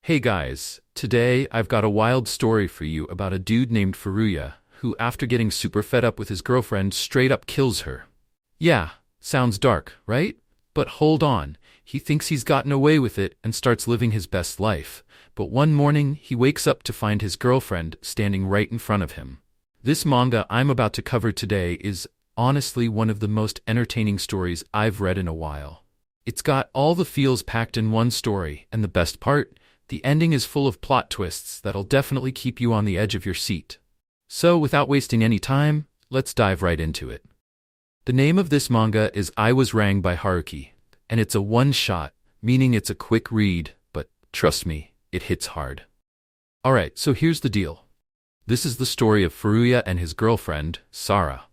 Hey guys, today I've got a wild story for you about a dude named Furuya, who after getting super fed up with his girlfriend straight up kills her. Yeah, sounds dark, right? But hold on, he thinks he's gotten away with it and starts living his best life. But one morning, he wakes up to find his girlfriend standing right in front of him. This manga I'm about to cover today is honestly one of the most entertaining stories I've read in a while. It's got all the feels packed in one story, and the best part, the ending is full of plot twists that'll definitely keep you on the edge of your seat. So without wasting any time, let's dive right into it. The name of this manga is I Was Rang by Haruki, and it's a one-shot, meaning it's a quick read, but trust me, it hits hard. Alright, so here's the deal. This is the story of Furuya and his girlfriend, Sara.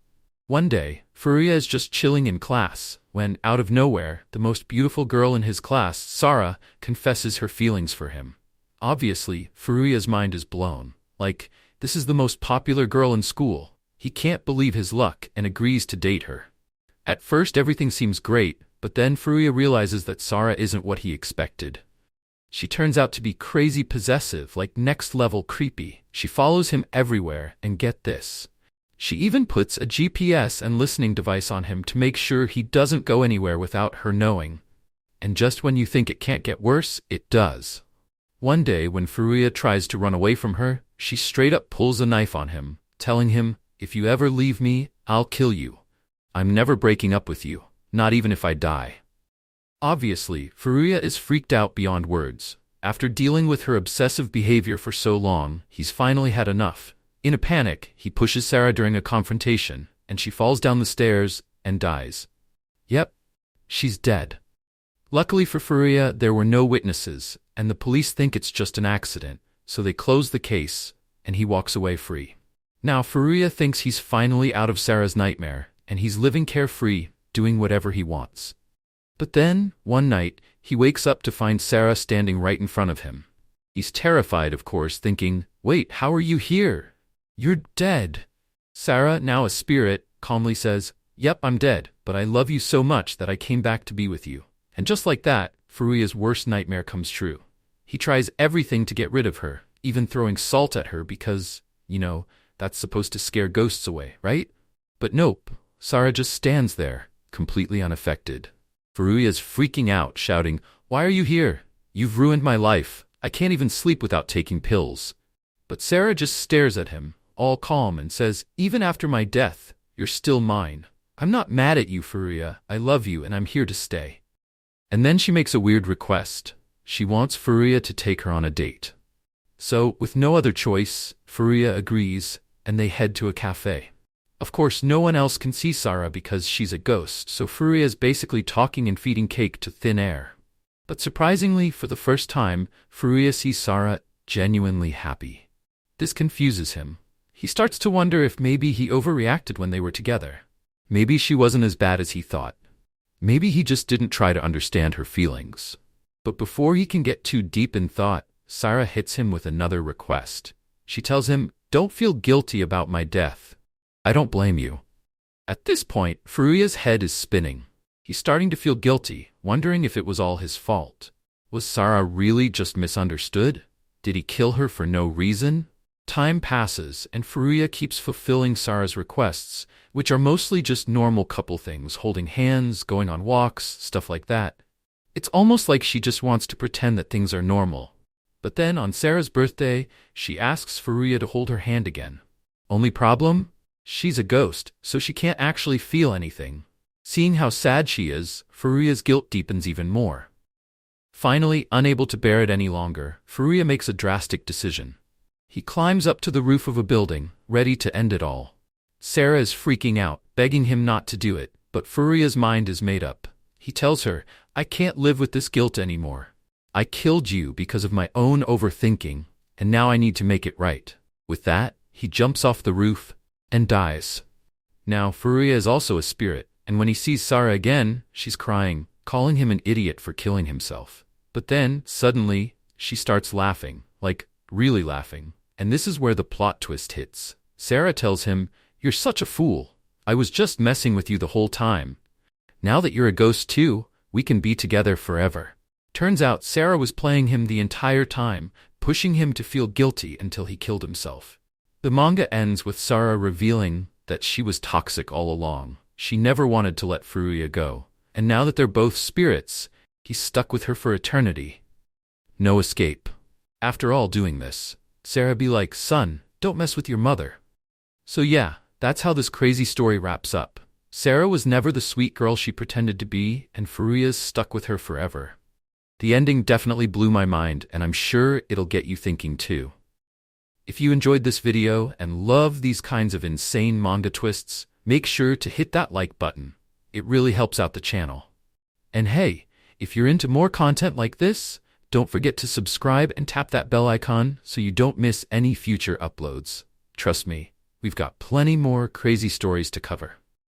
One day, Furuya is just chilling in class, when, out of nowhere, the most beautiful girl in his class, Sara, confesses her feelings for him. Obviously, Furuya's mind is blown. Like, this is the most popular girl in school. He can't believe his luck and agrees to date her. At first everything seems great, but then Furuya realizes that Sara isn't what he expected. She turns out to be crazy possessive, like next-level creepy. She follows him everywhere, and get this. She even puts a GPS and listening device on him to make sure he doesn't go anywhere without her knowing. And just when you think it can't get worse, it does. One day, when Furuya tries to run away from her, she straight up pulls a knife on him, telling him, "If you ever leave me, I'll kill you. I'm never breaking up with you, not even if I die." Obviously, Furuya is freaked out beyond words. After dealing with her obsessive behavior for so long, he's finally had enough. In a panic, he pushes Sara during a confrontation, and she falls down the stairs and dies. Yep, she's dead. Luckily for Furuya, there were no witnesses, and the police think it's just an accident, so they close the case, and he walks away free. Now Furuya thinks he's finally out of Sara's nightmare, and he's living carefree, doing whatever he wants. But then, one night, he wakes up to find Sara standing right in front of him. He's terrified, of course, thinking, "Wait, how are you here? You're dead." Sara, now a spirit, calmly says, "Yep, I'm dead, but I love you so much that I came back to be with you." And just like that, Furuya's worst nightmare comes true. He tries everything to get rid of her, even throwing salt at her because, that's supposed to scare ghosts away, right? But nope, Sara just stands there, completely unaffected. Furuya's freaking out, shouting, "Why are you here? You've ruined my life. I can't even sleep without taking pills." But Sara just stares at him, all calm, and says, "Even after my death, you're still mine. I'm not mad at you, Furuya. I love you and I'm here to stay." And then she makes a weird request. She wants Furuya to take her on a date. So, with no other choice, Furuya agrees, and they head to a cafe. Of course, no one else can see Sara because she's a ghost, so Furuya is basically talking and feeding cake to thin air. But surprisingly, for the first time, Furuya sees Sara genuinely happy. This confuses him. He starts to wonder if maybe he overreacted when they were together. Maybe she wasn't as bad as he thought. Maybe he just didn't try to understand her feelings. But before he can get too deep in thought, Sara hits him with another request. She tells him, "Don't feel guilty about my death. I don't blame you." At this point, Furuya's head is spinning. He's starting to feel guilty, wondering if it was all his fault. Was Sara really just misunderstood? Did he kill her for no reason? Time passes, and Furuya keeps fulfilling Sara's requests, which are mostly just normal couple things, holding hands, going on walks, stuff like that. It's almost like she just wants to pretend that things are normal. But then, on Sara's birthday, she asks Furuya to hold her hand again. Only problem? She's a ghost, so she can't actually feel anything. Seeing how sad she is, Furuya's guilt deepens even more. Finally, unable to bear it any longer, Furuya makes a drastic decision. He climbs up to the roof of a building, ready to end it all. Sara is freaking out, begging him not to do it, but Furuya's mind is made up. He tells her, "I can't live with this guilt anymore. I killed you because of my own overthinking, and now I need to make it right." With that, he jumps off the roof and dies. Now, Furuya is also a spirit, and when he sees Sara again, she's crying, calling him an idiot for killing himself. But then, suddenly, she starts laughing, like, really laughing. And this is where the plot twist hits. Sara tells him, "You're such a fool. I was just messing with you the whole time. Now that you're a ghost too, we can be together forever." Turns out Sarah was playing him the entire time, pushing him to feel guilty until he killed himself. The manga ends with Sarah revealing that she was toxic all along. She never wanted to let Furuya go, and now that they're both spirits, he's stuck with her for eternity. No escape. After all doing this, Sarah be like, "Son, don't mess with your mother." So yeah, that's how this crazy story wraps up. Sarah was never the sweet girl she pretended to be, and Furuya's stuck with her forever. The ending definitely blew my mind, and I'm sure it'll get you thinking too. If you enjoyed this video and love these kinds of insane manga twists, make sure to hit that like button. It really helps out the channel. And hey, if you're into more content like this, don't forget to subscribe and tap that bell icon so you don't miss any future uploads. Trust me, we've got plenty more crazy stories to cover.